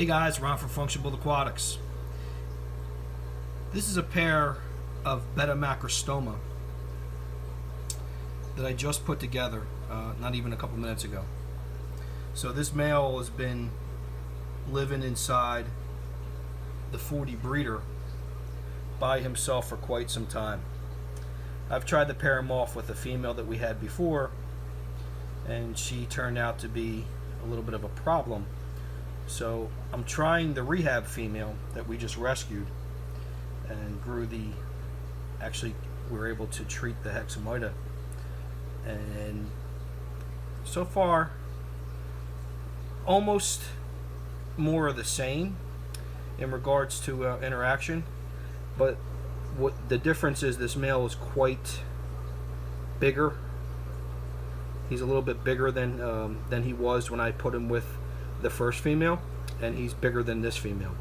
Hey guys, Ron from FunctionBuilt-Aquatics. This is a pair of Betta macrostoma that I just put together not even a couple minutes ago. So this male has been living inside the 40 breeder by himself for quite some time. I've tried to pair him off with a female that we had before, and she turned out to be a little bit of a problem. So I'm trying the rehab female that we just rescued and grew actually we were able to treat the hexamita, and so far almost more of the same in regards to interaction, but what the difference is, this male is quite bigger. He's a little bit bigger than he was when I put him with the first female, and he's bigger than this female.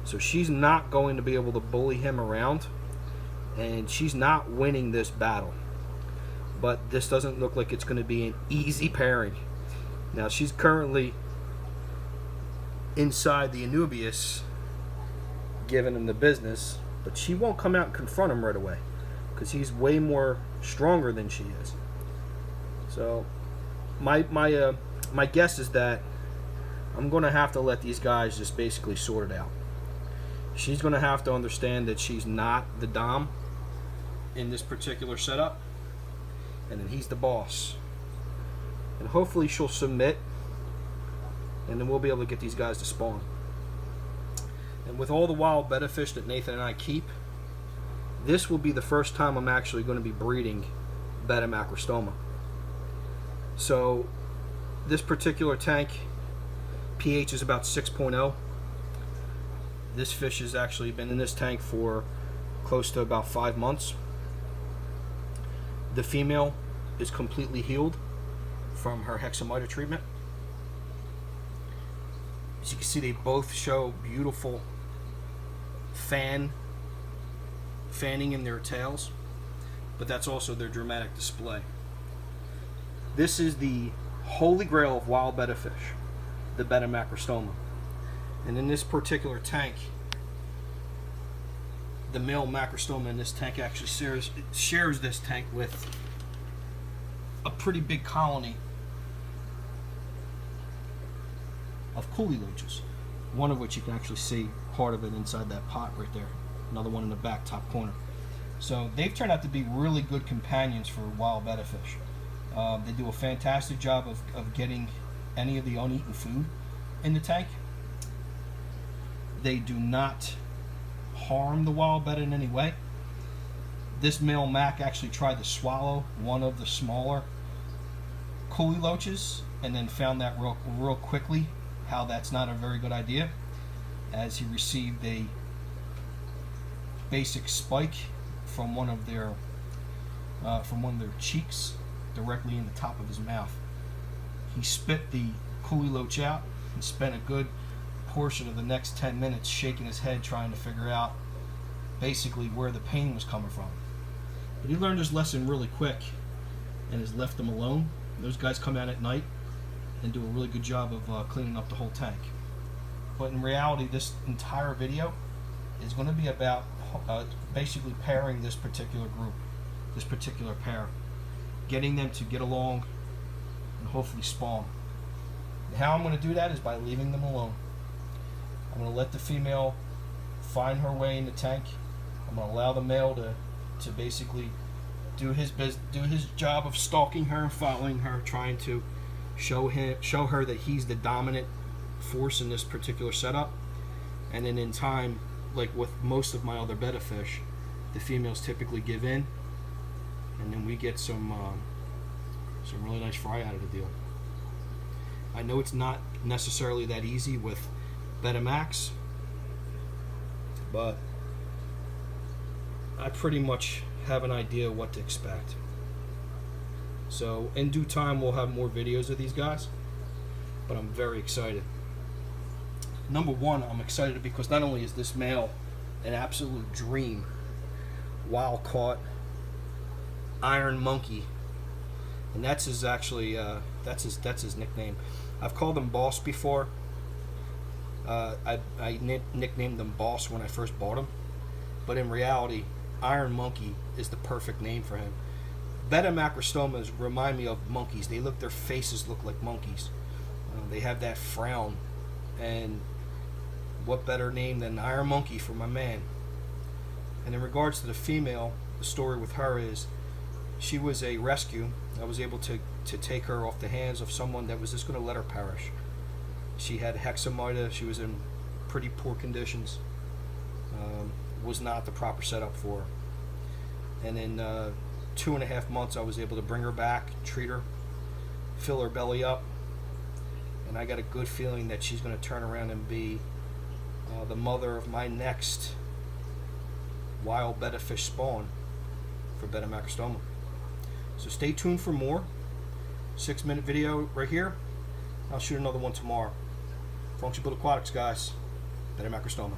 So she's not going to be able to bully him around, and she's not winning this battle. But this doesn't look like it's going to be an easy pairing. Now she's currently inside the Anubias giving him the business, but she won't come out and confront him right away because he's way more stronger than she is. So my guess is that I'm going to have to let these guys just basically sort it out. She's going to have to understand that she's not the dom in this particular setup, and that he's the boss. And hopefully she'll submit, and then we'll be able to get these guys to spawn. And with all the wild betta fish that Nathan and I keep, this will be the first time I'm actually going to be breeding Betta macrostoma. So this particular tank pH is about 6.0. This fish has actually been in this tank for close to about 5 months. The female is completely healed from her hexamita treatment. As you can see, they both show beautiful fanning in their tails, but that's also their dramatic display. This is the holy grail of wild betta fish, the Betta macrostoma. And in this particular tank, the male macrostoma in this tank actually shares this tank with a pretty big colony of coolie loaches, one of which you can actually see part of it inside that pot right there, another one in the back top corner. So they've turned out to be really good companions for wild betta fish. They do a fantastic job of getting any of the uneaten food in the tank. They do not harm the wild betta in any way. This male mac actually tried to swallow one of the smaller coolie loaches and then found that real quickly how that's not a very good idea, as he received a basic spike from one of their cheeks directly in the top of his mouth. He spit the coolie loach out and spent a good portion of the next 10 minutes shaking his head trying to figure out basically where the pain was coming from. But he learned his lesson really quick and has left them alone. Those guys come out at night and do a really good job of cleaning up the whole tank. But in reality, this entire video is going to be about basically pairing this particular group, this particular pair, getting them to get along and hopefully spawn. And how I'm going to do that is by leaving them alone. I'm going to let the female find her way in the tank. I'm going to allow the male to basically do his job of stalking her and following her, trying to show her that he's the dominant force in this particular setup. And then in time, like with most of my other betta fish, the females typically give in, and then we get some really nice fry out of the deal. I know it's not necessarily that easy with Betta Max, but I pretty much have an idea what to expect. So in due time we'll have more videos of these guys, but I'm very excited. Number one, I'm excited because not only is this male an absolute dream, wild caught iron monkey, and that's his that's his nickname. I've called him Boss before. I nicknamed them Boss when I first bought him, but in reality, Iron Monkey is the perfect name for him. Betta macrostomas remind me of monkeys. Their faces look like monkeys. They have that frown, and what better name than Iron Monkey for my man? And in regards to the female, the story with her is she was a rescue. I was able to take her off the hands of someone that was just going to let her perish. She had hexamida. She was in pretty poor conditions. Was not the proper setup for her. And in 2.5 months, I was able to bring her back, treat her, fill her belly up, and I got a good feeling that she's going to turn around and be the mother of my next wild betta fish spawn for Betta macrostoma. So stay tuned for more. 6-minute video right here. I'll shoot another one tomorrow. FunctionBuilt-Aquatics, guys. Betta macrostoma.